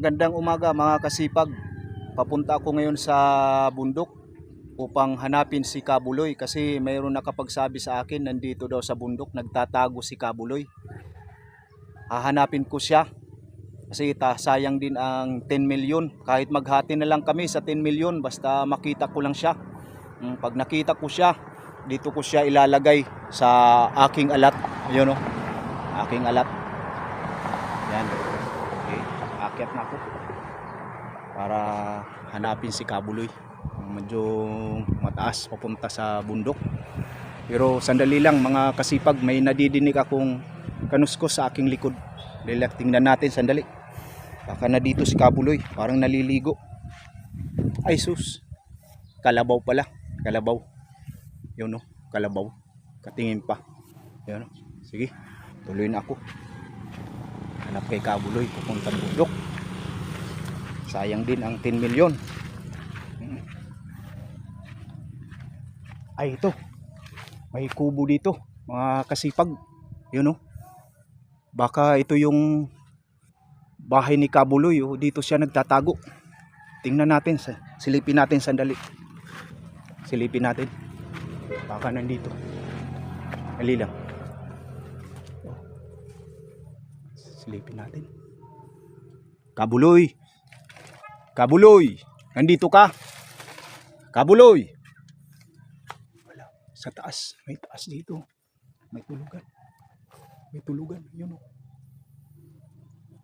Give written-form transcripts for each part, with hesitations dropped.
Magandang umaga mga kasipag. Papunta ako ngayon sa bundok upang hanapin si Kabuloy kasi mayroon nakapagsabi sa akin nandito daw sa bundok nagtatago si Kabuloy. Hahanapin ko siya kasi sayang din ang 10 milyon. Kahit maghati na lang kami sa 10 milyon basta makita ko lang siya. Pag nakita ko siya, dito ko siya ilalagay sa aking alat. Ayun o, aking alat. Yan. Okay, akyat na ako para hanapin si Kabuloy. Medyo mataas papunta sa bundok. Pero sandali lang mga kasipag, may nadidinig akong kanuskos sa aking likod. Tingnan natin sandali. Baka na dito si Kabuloy, parang naliligo. Ay sus, kalabaw pala, kalabaw. Yun o, kalabaw. Katingin pa. Yun o, sige, tuloy na ako. Hanap kay Kabuloy, pupuntang bundok. Sayang din ang 10 milyon. Ay ito, may kubo dito mga kasipag. Yun o, baka ito yung bahay ni Kabuloy o dito siya nagtatago. Tingnan natin, silipin natin sandali. Silipin natin, baka nandito. Dali lang. Silipin natin. Kabuloy, Kabuloy, nandito ka? Kabuloy. Wala, sa taas, may taas dito. May tulugan. May tulugan, yun o.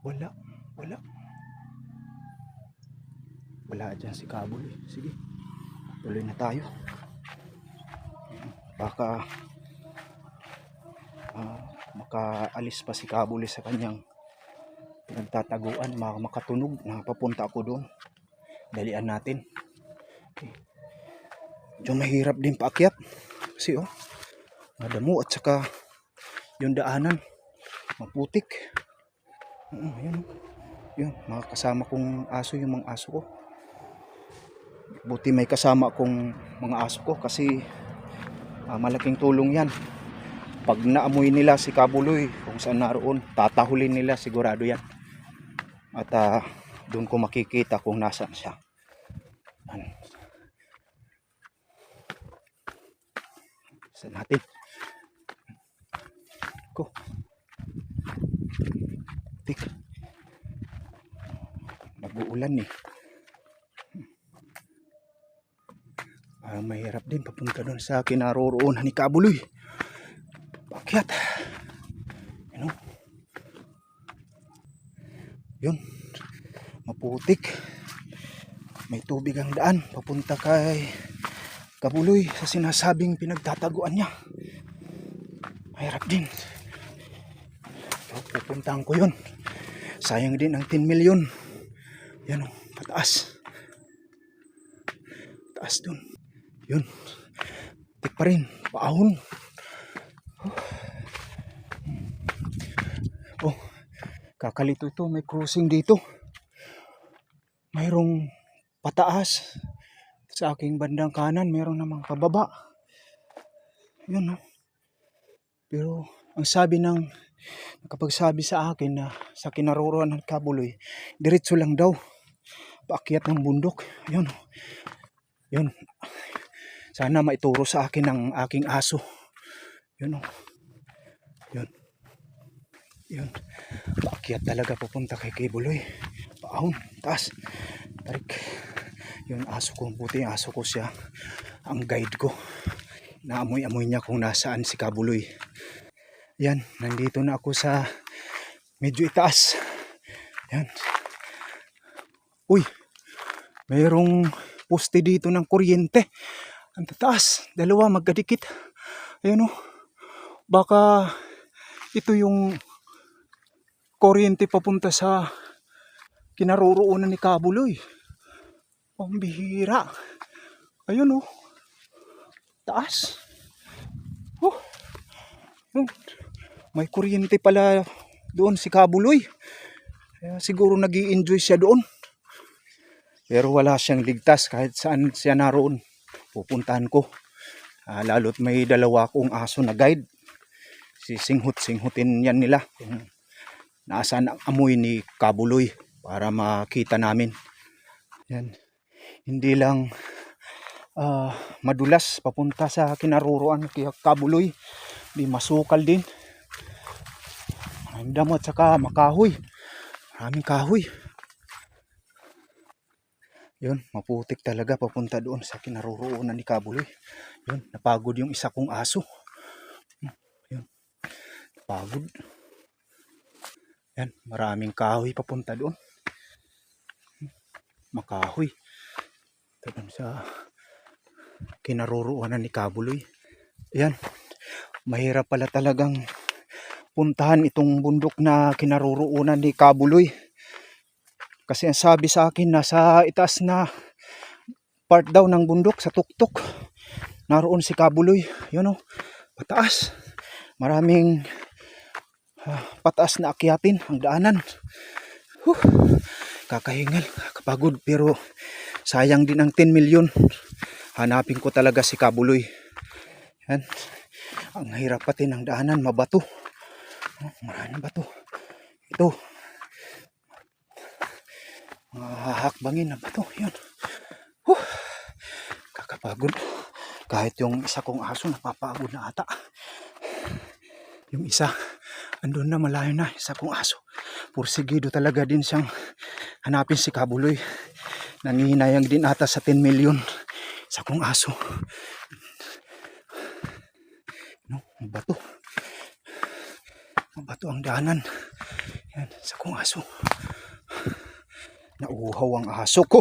Wala, wala. Wala dyan si Kabuloy. Sige, tuloy na tayo. Baka makaalis pa si Kabuloy sa kanyang nagtataguan, makatunog na papunta ako doon. Dalian natin. Okay. Medyo mahirap din paakyat kasi madamo at saka yung daanan maputik. Yun, mga kasama kong aso, yung mga aso ko. Buti may kasama kong mga aso ko kasi malaking tulong yan. Pag naamoy nila si Kabuloy kung saan naroon, tatahulin nila, sigurado yan. At doon ko makikita kung nasaan siya. Saan natin? Ko. Tik. Nag-uulan eh. Mahirap din papunta doon sa kinaroroonan ni Kabuloy. Bakit? Yun, maputik. May tubig ang daan papunta kay Kabuloy sa sinasabing pinagtataguan niya. Mahirap din. Pupuntahan ko yun. Sayang din ang 10 milyon. Yan o, pataas. Taas dun. Yun, tik pa rin, paahon. Kakalito ito, may crossing dito. Mayroong pataas sa aking bandang kanan, mayroong namang pababa. Yun o. Pero ang sabi ng nakapagsabi sa akin na sa kinaroroonan ng Kabuloy, diretso lang daw paakyat ng bundok. Yun. Yun. Sana maituro sa akin ng aking aso. Yun o. Yun. Yun. Paakyat talaga pupunta kay Kabuloy. Paahon, taas. Tarik. Yun aso ko. Buti yung aso ko siya. Ang guide ko. Naamoy-amoy niya kung nasaan si Kabuloy. Yan. Nandito na ako sa medyo itaas. Yan. Uy. Mayroong poste dito ng kuryente. Ang tataas. Dalawa magkadikit. Ayan o. Baka ito yung kuryente papunta sa kinaroroonan ni Kabuloy. Ang bihira. Ayun o. Taas. May kuryente pala doon si Kabuloy. Siguro nag-i-enjoy siya doon. Pero wala siyang ligtas kahit saan siya naroon. Pupuntahan ko. Lalo't may dalawa akong aso na guide. Singhutin yan nila. Nasaan ang amoy ni Kabuloy. para makita namin. Yan. Hindi lang madulas papunta sa kinaruruan kaya Kabuloy, di masukal din. Maraming damo at saka makahoy. Maraming kahoy. Yun, maputik talaga papunta doon sa kinaruruan ni Kabuloy. Yun, napagod yung isa kong aso. Yun, napagod. Yan, maraming kahoy papunta doon. Makahoy. Ito doon sa kinaruruan ni Kabuloy. Yan, mahirap pala talagang puntahan itong bundok na kinaruruan ni Kabuloy. Kasi ang sabi sa akin, nasa itaas na part daw ng bundok sa tuktok. Naroon si Kabuloy. Yun o, pataas. Maraming pataas na akyatin ang daanan. Kakahingal, kakapagod. Pero sayang din ang 10 milyon. Hanapin ko talaga si Kabuloy. Yan. Ang hirap pati ng daanan, mabato. Maraming bato. Ito. Hakbangin na bato. Yan. Kakapagod. Kahit yung isa kong aso napapagod na ata. Yung isa, andun na, malayo na, isa kong aso. Pursigido talaga din siyang hanapin si Kabuloy. Nangihinayang din ata sa 10 milyon. Isa kong aso. No, mabato. Mabato ang daanan. Yan, isa kong aso. Nauuhaw ang aso ko.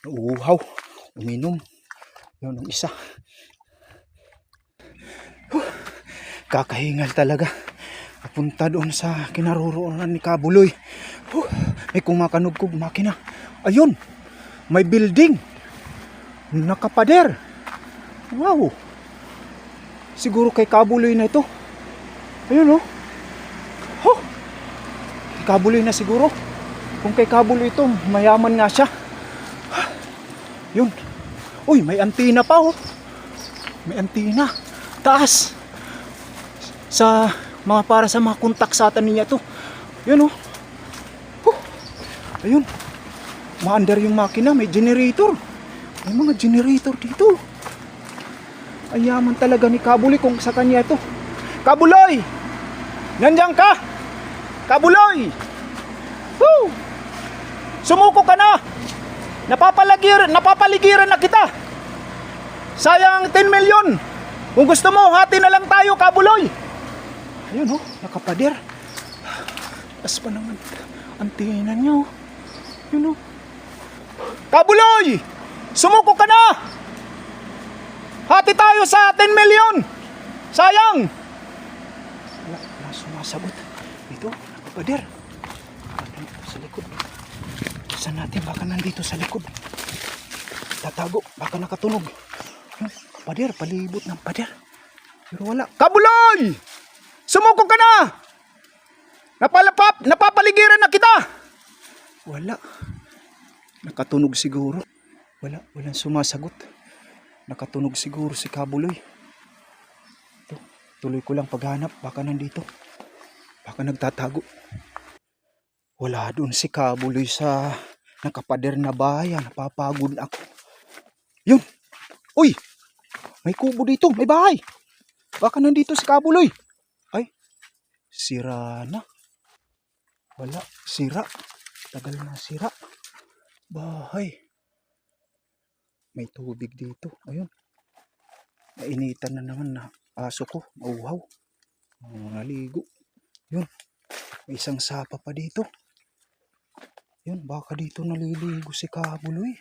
Nauuhaw. Uminom. Yun ang isa. Kakahingal talaga. Papunta doon sa kinaruruan ni Kabuloy. May kumakanugkog makina. Ayun. May building. Nakapader. Wow. Siguro kay Kabuloy na ito. Ayun oh. Kabuloy na siguro. Kung kay Kabuloy ito, mayaman nga siya. Yun. Uy, may antina pa oh. May antina. Taas. Sa mga para sa mga kontaksatan niya to. Yun oh. Ayun. Maandar yung makina, may generator. May mga generator dito. Ayaman talaga ni Kabuloy kung sa kanya ito. Kabuloy! Nandiyan ka? Kabuloy! Woo! Sumuko ka na! Napapaligiran na kita! Sayang 10 milyon! Kung gusto mo, hati na lang tayo, Kabuloy! Ayun oh, nakapader. As pa naman. Antina niyo. Yun oh. Kabuloy! Sumuko ka na! Hati tayo sa 10 milyon! Sayang! Wala sumasagot. Ito, nakapader. Sa likod. Saan natin? Baka nandito sa likod. Tatago, baka nakatunog. Pader, palibot ng pader. Pero wala. Kabuloy! Sumuko ka na! Napapaligiran na kita! Wala. Nakatunog siguro. Walang sumasagot. Nakatunog siguro si Kabuloy. Ito, tuloy ko lang paghanap. Baka nandito. Baka nagtatago. Wala doon si Kabuloy sa nakapader na bahay. Napapagod ako. Yun! Uy! May kubo dito. May bahay. Baka nandito si Kabuloy. Ay, sira na. Wala, sira. Tagal na sira. Bahay. May tubig dito. Ayun. Nainitan na naman na aso ko. Mauhaw. Naligo. Yun. May isang sapa pa dito. Yun, baka dito naliligo si Kabuloy.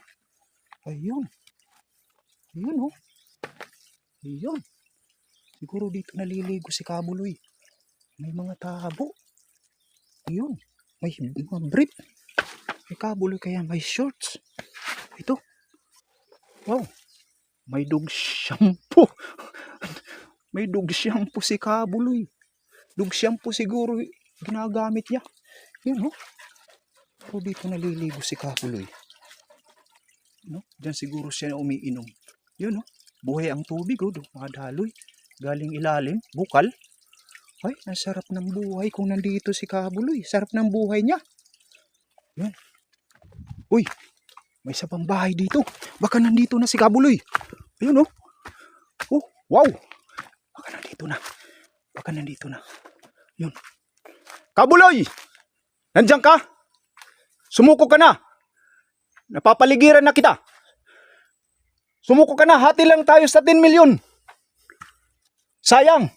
Ayun. Ayun oh. Ayun. Siguro dito naliligo si Kabuloy. May mga tabo. Ayun. May mga brief. May Kabuloy kaya may shorts. Ito. Wow. May dog shampoo. May dog shampoo si Kabuloy. Dog shampoo siguro ginagamit niya. Yun oh. Pero dito naliligo si Kabuloy. No? Diyan siguro siya umiinom. Yun oh. Buhay ang tubig oh. Madaloy. Galing ilalim. Bukal. Ay, ang sarap ng buhay kung nandito si Kabuloy. Sarap ng buhay niya. Yun. Uy, may isa pang bahay dito. Baka nandito na si Kabuloy. Ayun oh. Oh, wow. Baka nandito na. Baka nandito na. Yun. Kabuloy! Nandiyan ka? Sumuko ka na. Napapaligiran na kita. Sumuko ka na. Hati lang tayo sa 10 milyon. Sayang.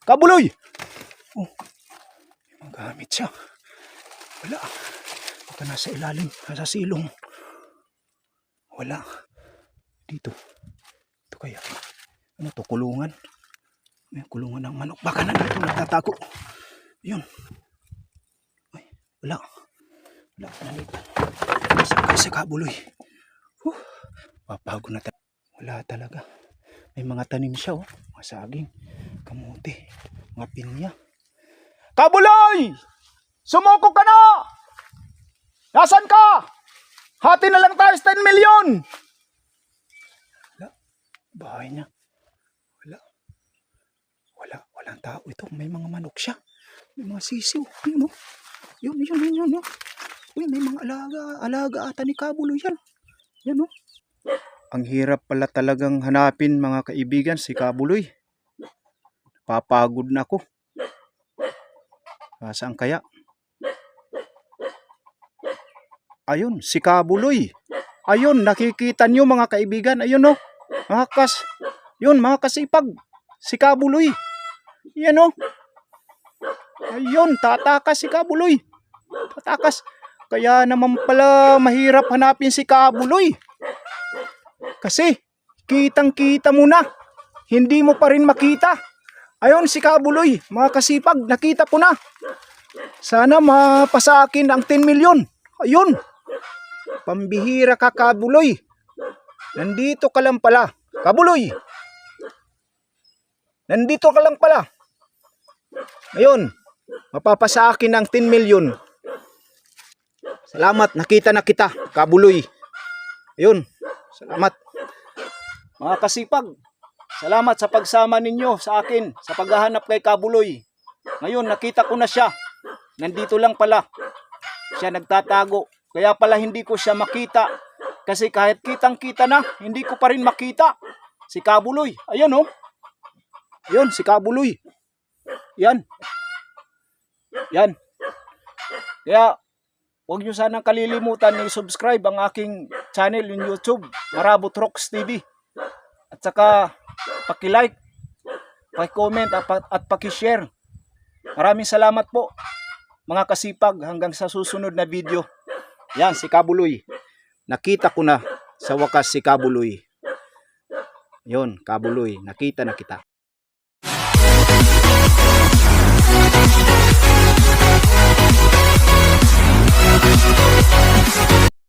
Kabuloy! Oh, magamit siya. Wala. Baka nasa ilalim. Nasa silong. Wala. Dito. Ito kaya. Ano to? Kulungan. May kulungan ng manok. Baka nandito nagtatago. Yun. Ay, wala. Wala ka nandito. Sa Kabuloy. Papago na talaga. Wala talaga. May mga tanim siya oh. Mga saging. Kamuti. Mga pinya. Kabuloy! Sumuko ka na! Nasaan ka? Hati na lang tayo sa 10 milyon! Wala. Bahay niya. Walang tao ito. May mga manok siya. May mga sisiw. Yun, oh. Yun. Uy, may mga alaga ata ni Kabuloy yan. Yan, oh. Ang hirap pala talagang hanapin mga kaibigan si Kabuloy. Papagod na ako. Saan kaya? Ayun, si Kabuloy. Ayun, nakikita nyo mga kaibigan. Ayun, oh. Mga kasipag. Si Kabuloy. Yan o. Ayun, tatakas si Kabuloy. Tatakas. Kaya naman pala mahirap hanapin si Kabuloy. Kasi, kitang-kita mo na. Hindi mo pa rin makita. Ayun si Kabuloy. Mga kasipag, nakita ko na. Sana mapasa akin ang 10 milyon. Ayun. Pambihira ka, Kabuloy. Nandito ka lang pala. Kabuloy. Nandito ka lang pala. Ngayon, mapapasa akin ng 10 milyon. Salamat, nakita na kita, Kabuloy. Ayun, salamat. Mga kasipag, salamat sa pagsama ninyo sa akin sa paghahanap kay Kabuloy. Ngayon, nakita ko na siya. Nandito lang pala. Siya nagtatago. Kaya pala hindi ko siya makita. Kasi kahit kitang-kita na, hindi ko pa rin makita si Kabuloy. Ayun oh. Ayun, si Kabuloy. Yan. Yan. Kaya, huwag nyo sanang kalilimutan na i-subscribe ang aking channel in YouTube, Marabot Rocks TV. At saka, paki-like, paki-comment at paki-share. Maraming salamat po, mga kasipag, hanggang sa susunod na video. Yan, si Kabuloy. Nakita ko na sa wakas si Kabuloy. Yun, Kabuloy. Nakita na kita.